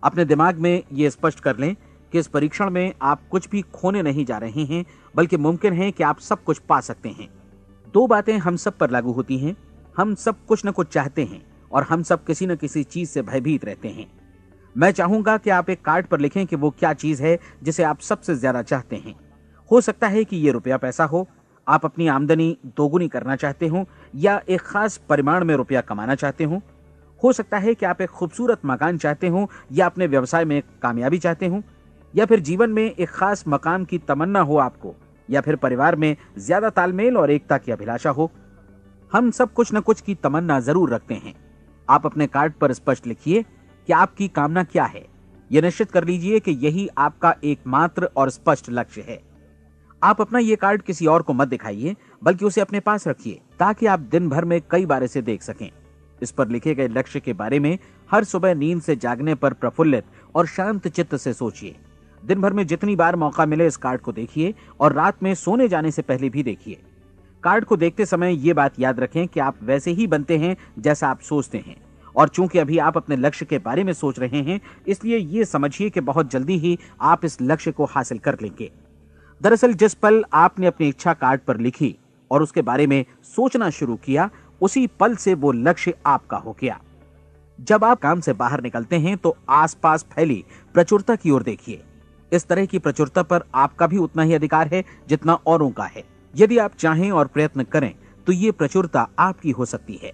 अपने दिमाग में यह स्पष्ट कर लें कि इस परीक्षण में आप कुछ भी खोने नहीं जा रहे हैं, बल्कि मुमकिन है कि आप सब कुछ पा सकते हैं। 2 बातें हम सब पर लागू होती हैं। हम सब कुछ न कुछ चाहते हैं और हम सब किसी न किसी चीज से भयभीत रहते हैं। मैं चाहूंगा कि आप एक कार्ड पर लिखें कि वो क्या चीज है जिसे आप सबसे ज्यादा चाहते हैं। हो सकता है कि ये रुपया पैसा हो, आप अपनी आमदनी दोगुनी करना चाहते हो, या एक खास परिमाण में रुपया कमाना चाहते हो सकता है कि आप एक खूबसूरत मकान चाहते हो, या अपने व्यवसाय में कामयाबी चाहते हो, या फिर जीवन में एक खास मकाम की तमन्ना हो आपको, या फिर परिवार में ज्यादा तालमेल और एकता की अभिलाषा हो। हम सब कुछ न कुछ की तमन्ना जरूर रखते हैं। आप अपने कार्ड पर स्पष्ट लिखिए कि आपकी कामना क्या है। यह निश्चित कर लीजिए कि यही आपका एकमात्र और स्पष्ट लक्ष्य है। आप अपना ये कार्ड किसी और को मत दिखाइए, बल्कि उसे अपने पास रखिए ताकि आप दिन भर में कई बार इसे देख सकें। इस पर लिखे गए लक्ष्य के बारे में हर सुबह नींद से जागने पर प्रफुल्लित और शांत चित्त से सोचिए। दिन भर में जितनी बार मौका मिले इस कार्ड को देखिए और रात में सोने जाने से पहले भी देखिए। कार्ड को देखते समय ये बात याद रखें कि आप वैसे ही बनते हैं जैसा आप सोचते हैं। और चूंकि अभी आप अपने लक्ष्य के बारे में सोच रहे हैं, इसलिए ये समझिए कि बहुत जल्दी ही आप इस लक्ष्य को हासिल कर लेंगे। दरअसल जिस पल आपने अपनी इच्छा कार्ड पर लिखी और उसके बारे में सोचना शुरू किया, उसी पल से वो लक्ष्य आपका हो गया। जब आप काम से बाहर निकलते हैं तो आसपास फैली प्रचुरता की ओर देखिए। इस तरह की प्रचुरता पर आपका भी उतना ही अधिकार है जितना औरों का है। यदि आप चाहें और प्रयत्न करें तो ये प्रचुरता आपकी हो सकती है।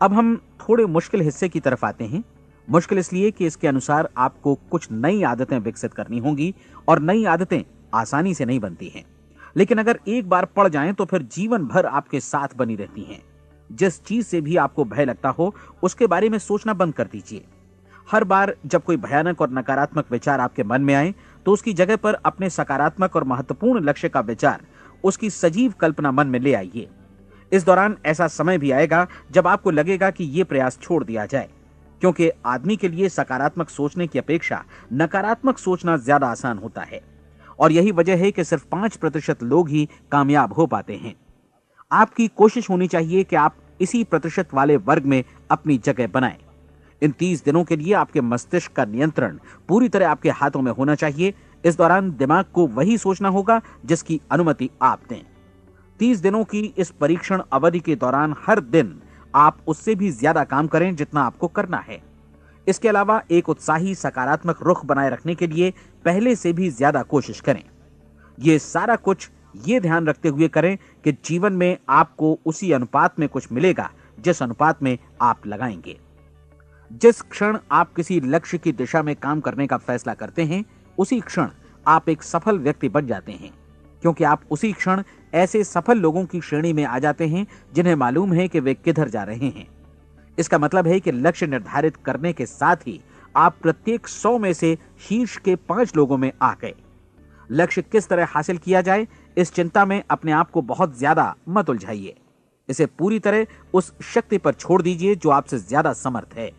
अब हम थोड़े मुश्किल हिस्से की तरफ आते हैं। मुश्किल इसलिए कि इसके अनुसार आपको कुछ नई आदतें विकसित करनी होंगी और नई आदतें आसानी से नहीं बनती हैं, लेकिन अगर एक बार पड़ जाएं तो फिर जीवन भर आपके साथ बनी रहती हैं। जिस चीज से भी आपको भय लगता हो उसके बारे में सोचना बंद कर दीजिए। हर बार जब कोई भयानक और नकारात्मक विचार आपके मन में आए तो उसकी जगह पर अपने सकारात्मक और महत्वपूर्ण लक्ष्य का विचार, उसकी सजीव कल्पना मन में ले आइए। इस दौरान ऐसा समय भी आएगा जब आपको लगेगा कि ये प्रयास छोड़ दिया जाए, क्योंकि आदमी के लिए सकारात्मक सोचने की अपेक्षा नकारात्मक सोचना ज्यादा आसान होता है। और यही वजह है कि सिर्फ 5% लोग ही कामयाब हो पाते हैं। आपकी कोशिश होनी चाहिए कि आप इसी प्रतिशत वाले वर्ग में अपनी जगह बनाएं। इन 30 दिनों के लिए आपके मस्तिष्क का नियंत्रण पूरी तरह आपके हाथों में होना चाहिए। इस दौरान दिमाग को वही सोचना होगा जिसकी अनुमति आप दें। 30 दिनों की इस परीक्षण अवधि के दौरान हर दिन आप उससे भी ज्यादा काम करें जितना आपको करना है। इसके अलावा एक उत्साही सकारात्मक रुख बनाए रखने के लिए पहले से भी ज्यादा कोशिश करें। ये सारा कुछ ये ध्यान रखते हुए करें कि जीवन में आपको उसी अनुपात में कुछ मिलेगा जिस अनुपात में आप लगाएंगे। जिस क्षण आप किसी लक्ष्य की दिशा में काम करने का फैसला करते हैं, उसी क्षण आप एक सफल व्यक्ति बन जाते हैं, क्योंकि आप उसी क्षण ऐसे सफल लोगों की श्रेणी में आ जाते हैं जिन्हें मालूम है कि वे किधर जा रहे हैं। इसका मतलब है कि लक्ष्य निर्धारित करने के साथ ही आप प्रत्येक 100 में से शीर्ष के 5 लोगों में आ गए। लक्ष्य किस तरह हासिल किया जाए, इस चिंता में अपने आप को बहुत ज्यादा मत उलझाइए। इसे पूरी तरह उस शक्ति पर छोड़ दीजिए जो आपसे ज्यादा समर्थ है।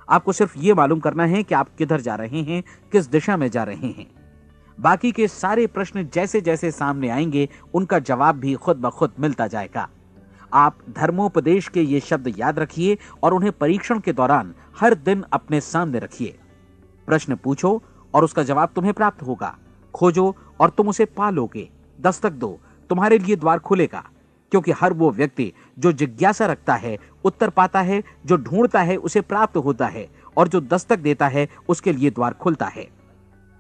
आपको सिर्फ ये मालूम करना है कि आप किधर जा रहे हैं, किस दिशा में जा रहे हैं। बाकी के सारे प्रश्न जैसे जैसे सामने आएंगे उनका जवाब भी खुद ब खुद मिलता जाएगा। आप धर्मोपदेश के ये शब्द याद रखिए और उन्हें परीक्षण के दौरान हर दिन अपने सामने रखिए। प्रश्न पूछो और उसका जवाब तुम्हें प्राप्त होगा। खोजो और तुम उसे पा लोगे। दस्तक दो, तुम्हारे लिए द्वार खुलेगा, क्योंकि हर वो व्यक्ति जो जिज्ञासा रखता है उत्तर पाता है, जो ढूंढता है उसे प्राप्त होता है, और जो दस्तक देता है उसके लिए द्वार खुलता है।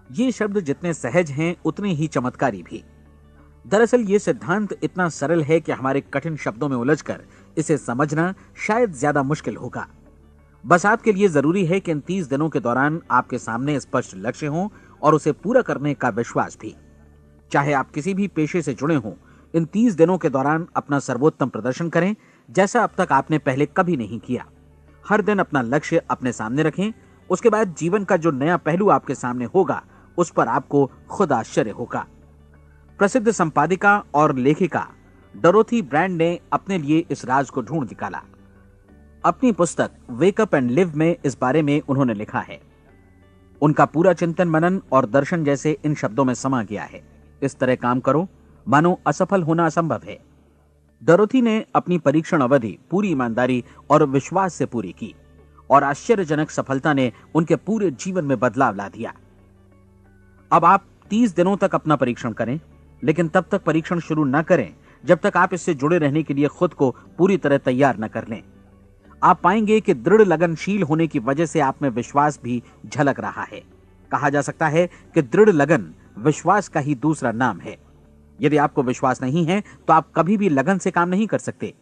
ये शब्द जितने सहज हैं उतने ही चमत्कारी भी। दरअसल ये सिद्धांत इतना सरल है कि हमारे कठिन शब्दों में उलझकर इसे समझना शायद ज्यादा मुश्किल होगा। बस आपके लिए जरूरी है कि इन 30 दिनों के दौरान आपके सामने स्पष्ट लक्ष्य हो और उसे पूरा करने का विश्वास भी। चाहे आप किसी भी पेशे से जुड़े हों, इन 30 दिनों के दौरान अपना सर्वोत्तम प्रदर्शन करें, जैसा अब तक आपने पहले कभी नहीं किया। हर दिन अपना लक्ष्य अपने सामने रखें। उसके बाद जीवन का जो नया पहलू आपके सामने होगा उस पर आपको खुद आश्चर्य होगा। प्रसिद्ध संपादिका और लेखिका डोरोथी ब्रैंड ने अपने लिए इस राज को ढूंढ निकाला। अपनी पुस्तक वेक अप एंड लिव में इस बारे में उन्होंने लिखा है। उनका पूरा चिंतन मनन और दर्शन जैसे इन शब्दों में समा गया है। इस तरह काम करो मानो असफल होना असंभव है। डोरोथी ने अपनी परीक्षण अवधि पूरी ईमानदारी और विश्वास से पूरी की और आश्चर्यजनक सफलता ने उनके पूरे जीवन में बदलाव ला दिया। अब आप 30 दिनों तक अपना परीक्षण करें, लेकिन तब तक परीक्षण शुरू न करें जब तक आप इससे जुड़े रहने के लिए खुद को पूरी तरह तैयार न कर लें। आप पाएंगे कि दृढ़ लगनशील होने की वजह से आप में विश्वास भी झलक रहा है। कहा जा सकता है कि दृढ़ लगन विश्वास का ही दूसरा नाम है। यदि आपको विश्वास नहीं है तो आप कभी भी लगन से काम नहीं कर सकते।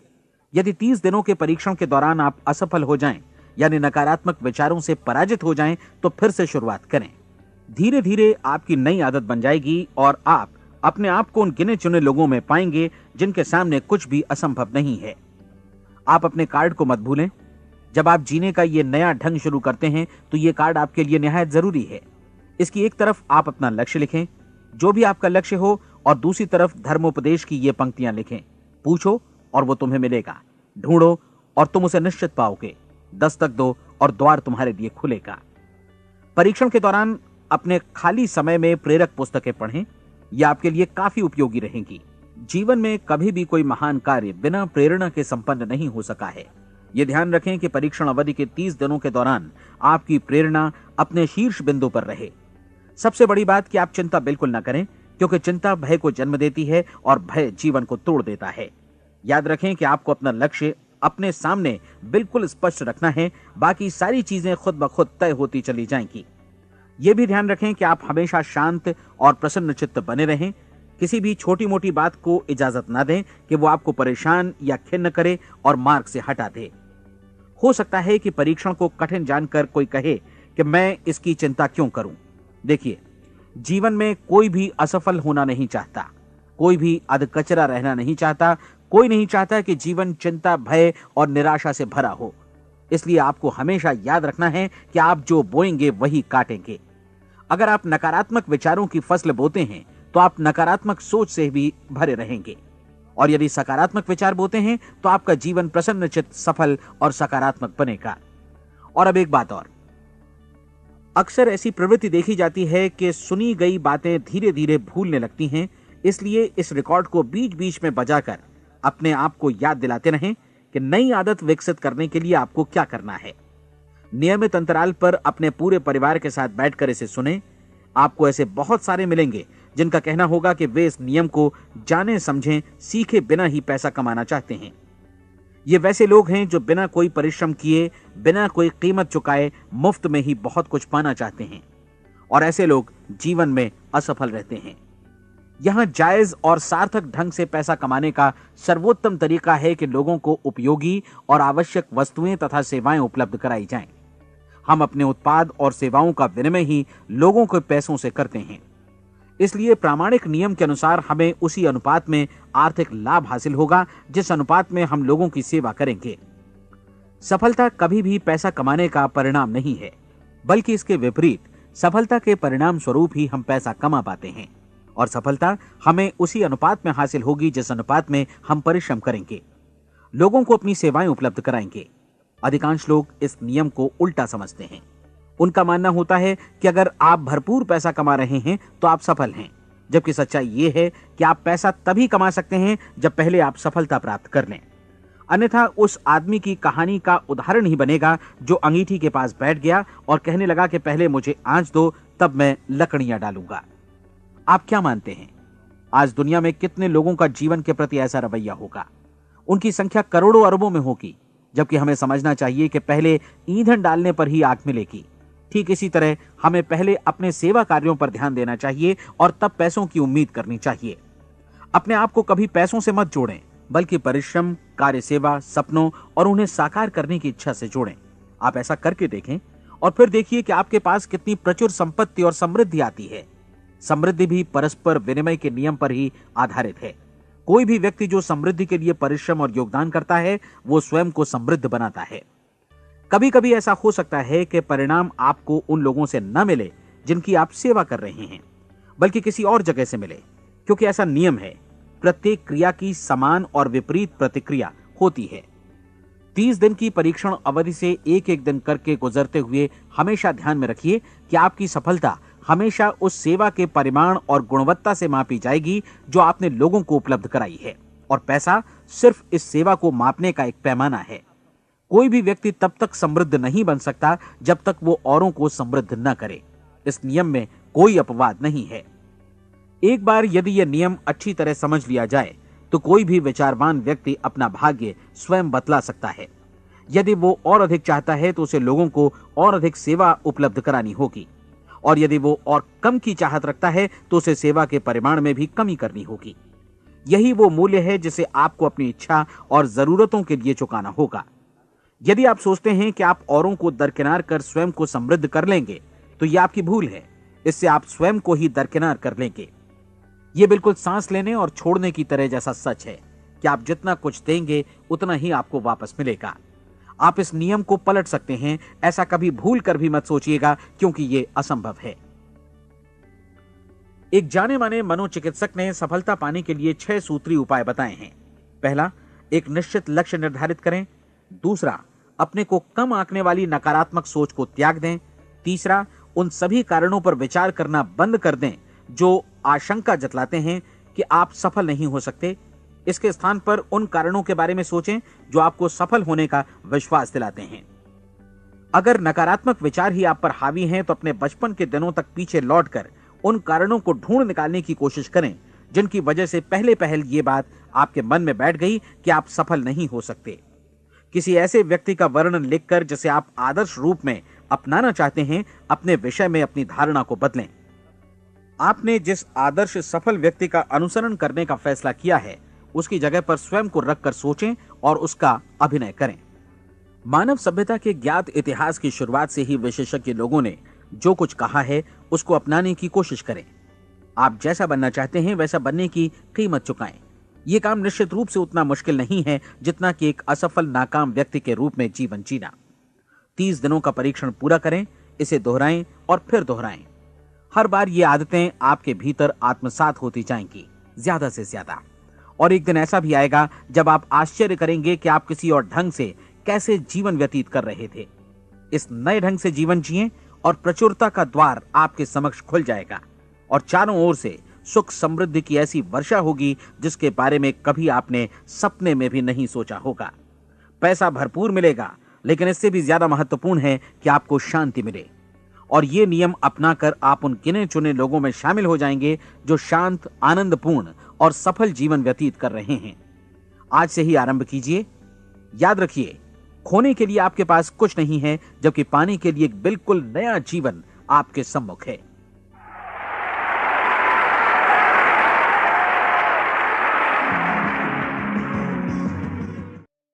यदि 30 दिनों के परीक्षण के दौरान आप असफल हो जाएं, यानी नकारात्मक विचारों से पराजित हो जाएं, तो फिर से शुरुआत करें। धीरे धीरे आपकी नई आदत बन जाएगी और आप अपने आप को उन गिने चुने लोगों में पाएंगे जिनके सामने कुछ भी असंभव नहीं है। आप अपने कार्ड को मत भूलें। जब आप जीने का ये नया ढंग शुरू करते हैं तो ये कार्ड आपके लिए निहायत जरूरी है। इसकी एक तरफ आप अपना लक्ष्य लिखें, जो भी आपका लक्ष्य हो, और दूसरी तरफ धर्मोपदेश की ये पंक्तियां लिखें। पूछो और वो तुम्हें मिलेगा, ढूंढो और तुम उसे निश्चित पाओगे, दस्तक दो और द्वार तुम्हारे लिए खुलेगा। परीक्षण के दौरान अपने खाली समय में प्रेरक पुस्तकें पढ़ें। यह आपके लिए काफी उपयोगी रहेंगी। जीवन में कभी भी कोई महान कार्य बिना प्रेरणा के संपन्न नहीं हो सका है। यह ध्यान रखें कि परीक्षण अवधि के 30 दिनों के दौरान आपकी प्रेरणा अपने शीर्ष बिंदु पर रहे। सबसे बड़ी बात कि आप चिंता बिल्कुल न करें, क्योंकि चिंता भय को जन्म देती है और भय जीवन को तोड़ देता है। याद रखें कि आपको अपना लक्ष्य अपने सामने बिल्कुल स्पष्ट रखना है, बाकी सारी चीजें खुद ब खुद तय होती चली जाएंगी। यह भी ध्यान रखें कि आप हमेशा शांत और प्रसन्न चित्त बने रहें। किसी भी छोटी मोटी बात को इजाजत ना दें कि वो आपको परेशान या खिन्न करे और मार्ग से हटा दे। हो सकता है कि परीक्षण को कठिन जानकर कोई कहे कि मैं इसकी चिंता क्यों करूं। देखिए, जीवन में कोई भी असफल होना नहीं चाहता, कोई भी अधकचरा रहना नहीं चाहता, कोई नहीं चाहता कि जीवन चिंता, भय और निराशा से भरा हो। इसलिए आपको हमेशा याद रखना है कि आप जो बोएंगे वही काटेंगे। अगर आप नकारात्मक विचारों की फसल बोते हैं तो आप नकारात्मक सोच से भी भरे रहेंगे, और यदि सकारात्मक विचार बोते हैं तो आपका जीवन प्रसन्नचित्त, सफल और सकारात्मक बनेगा। और अब एक बात और, अक्सर ऐसी प्रवृत्ति देखी जाती है कि सुनी गई बातें धीरे धीरे भूलने लगती हैं। इसलिए इस रिकॉर्ड को बीच बीच में बजाकर अपने आप को याद दिलाते रहें कि नई आदत विकसित करने के लिए आपको क्या करना है। नियमित अंतराल पर अपने पूरे परिवार के साथ बैठकर इसे सुनें। आपको ऐसे बहुत सारे मिलेंगे जिनका कहना होगा कि वे इस नियम को जाने समझें सीखे बिना ही पैसा कमाना चाहते हैं। ये वैसे लोग हैं जो बिना कोई परिश्रम किए, बिना कोई कीमत चुकाए मुफ्त में ही बहुत कुछ पाना चाहते हैं, और ऐसे लोग जीवन में असफल रहते हैं। यहां जायज और सार्थक ढंग से पैसा कमाने का सर्वोत्तम तरीका है कि लोगों को उपयोगी और आवश्यक वस्तुएं तथा सेवाएं उपलब्ध कराई जाएं। हम अपने उत्पाद और सेवाओं का विनिमय ही लोगों के पैसों से करते हैं। इसलिए प्रामाणिक नियम के अनुसार हमें उसी अनुपात में आर्थिक लाभ हासिल होगा जिस अनुपात में हम लोगों की सेवा करेंगे। सफलता कभी भी पैसा कमाने का परिणाम नहीं है, बल्कि इसके विपरीत सफलता के परिणाम स्वरूप ही हम पैसा कमा पाते हैं, और सफलता हमें उसी अनुपात में हासिल होगी जिस अनुपात में हम परिश्रम करेंगे, लोगों को अपनी सेवाएं उपलब्ध कराएंगे। अधिकांश लोग इस नियम को उल्टा समझते हैं। उनका मानना होता है कि अगर आप भरपूर पैसा कमा रहे हैं तो आप सफल हैं, जबकि सच्चाई यह है कि आप पैसा तभी कमा सकते हैं जब पहले आप सफलता प्राप्त कर लें। अन्यथा उस आदमी की कहानी का उदाहरण ही बनेगा जो अंगीठी के पास बैठ गया और कहने लगा कि पहले मुझे आंच दो, तब मैं लकड़ियां डालूंगा। आप क्या मानते हैं, आज दुनिया में कितने लोगों का जीवन के प्रति ऐसा रवैया होगा? उनकी संख्या करोड़ों अरबों में होगी, जबकि हमें समझना चाहिए कि पहले ईंधन डालने पर ही आग मिलेगी। ठीक इसी तरह हमें पहले अपने सेवा कार्यों पर ध्यान देना चाहिए और तब पैसों की उम्मीद करनी चाहिए। अपने आप को कभी पैसों से मत जोड़ें, बल्कि परिश्रम, कार्य सेवा, सपनों और उन्हें साकार करने की इच्छा से जोड़ें। आप ऐसा करके देखें और फिर देखिए कि आपके पास कितनी प्रचुर संपत्ति और समृद्धि आती है। समृद्धि भी परस्पर विनिमय के नियम पर ही आधारित है। कोई भी व्यक्ति जो समृद्धि के लिए परिश्रम और योगदान करता है, वो स्वयं को समृद्ध बनाता है। कभी कभी ऐसा हो सकता है कि परिणाम आपको उन लोगों से न मिले जिनकी आप सेवा कर रहे हैं, बल्कि किसी और जगह से मिले, क्योंकि ऐसा नियम है, प्रत्येक क्रिया की समान और विपरीत प्रतिक्रिया होती है। 30 दिन की परीक्षण अवधि से एक एक दिन करके गुजरते हुए हमेशा ध्यान में रखिए कि आपकी सफलता हमेशा उस सेवा के परिमाण और गुणवत्ता से मापी जाएगी जो आपने लोगों को उपलब्ध कराई है, और पैसा सिर्फ इस सेवा को मापने का एक पैमाना है। कोई भी व्यक्ति तब तक समृद्ध नहीं बन सकता जब तक वो औरों को समृद्ध न करे। इस नियम में कोई अपवाद नहीं है। एक बार यदि यह नियम अच्छी तरह समझ लिया जाए तो कोई भी विचारवान व्यक्ति अपना भाग्य स्वयं बतला सकता है। यदि वो और अधिक चाहता है तो उसे लोगों को और अधिक सेवा उपलब्ध करानी होगी, और यदि वो और कम की चाहत रखता है तो उसे सेवा के परिमाण में भी कमी करनी होगी। यही वो मूल्य है जिसे आपको अपनी इच्छा और जरूरतों के लिए चुकाना होगा। यदि आप सोचते हैं कि आप औरों को दरकिनार कर स्वयं को समृद्ध कर लेंगे तो यह आपकी भूल है। इससे आप स्वयं को ही दरकिनार कर लेंगे। यह बिल्कुल सांस लेने और छोड़ने की तरह जैसा सच है कि आप जितना कुछ देंगे उतना ही आपको वापस मिलेगा। आप इस नियम को पलट सकते हैं, ऐसा कभी भूल कर भी मत सोचिएगा, क्योंकि यह असंभव है। एक जाने माने मनोचिकित्सक ने सफलता पाने के लिए 6 सूत्री उपाय बताए हैं। पहला, एक निश्चित लक्ष्य निर्धारित करें। दूसरा, अपने को कम आंकने वाली नकारात्मक सोच को त्याग दें। तीसरा, उन सभी कारणों पर विचार करना बंद कर दें जो आशंका जतलाते हैं कि आप सफल नहीं हो सकते। इसके स्थान पर उन कारणों के बारे में सोचें जो आपको सफल होने का विश्वास दिलाते हैं। अगर नकारात्मक विचार ही आप पर हावी हैं तो अपने बचपन के दिनों तक पीछे लौटकर उन कारणों को ढूंढ निकालने की कोशिश करें जिनकी वजह से पहले पहल ये बात आपके मन में बैठ गई कि आप सफल नहीं हो सकते। किसी ऐसे व्यक्ति का वर्णन लिखकर जिसे आप आदर्श रूप में अपनाना चाहते हैं, अपने विषय में अपनी धारणा को बदलें। आपने जिस आदर्श सफल व्यक्ति का अनुसरण करने का फैसला किया है उसकी जगह पर स्वयं को रखकर सोचें और उसका अभिनय करें। मानव सभ्यता के ज्ञात इतिहास की शुरुआत से ही विशेषज्ञ लोगों ने जो कुछ कहा है उसको अपनाने की कोशिश करें। आप जैसा बनना चाहते हैं वैसा बनने की कीमत चुकाएं। यह काम निश्चित रूप से उतना मुश्किल नहीं है जितना कि एक असफल नाकाम व्यक्ति के रूप में जीवन जीना। 30 दिनों का परीक्षण पूरा करें, इसे दोहराएं और फिर दोहराएं। हर बार ये आदतें आपके भीतर आत्मसात होती जाएंगी, ज्यादा से ज्यादा। और एक दिन ऐसा भी आएगा जब आप आश्चर्य करेंगे कि आप किसी और ढंग से कैसे जीवन व्यतीत कर रहे थे। इस नए ढंग से जीवन जिएं और प्रचुरता का द्वार आपके समक्ष खुल जाएगा और चारों ओर से सुख समृद्धि की ऐसी वर्षा होगी जिसके बारे में कभी आपने सपने में भी नहीं सोचा होगा। पैसा भरपूर मिलेगा, लेकिन इससे भी ज्यादा महत्वपूर्ण है कि आपको शांति मिले। और ये नियम अपनाकर आप उन गिने चुने लोगों में शामिल हो जाएंगे जो शांत, आनंदपूर्ण और सफल जीवन व्यतीत कर रहे हैं। आज से ही आरंभ कीजिए। याद रखिए, खोने के लिए आपके पास कुछ नहीं है, जबकि पाने के लिए एक बिल्कुल नया जीवन आपके सम्मुख है।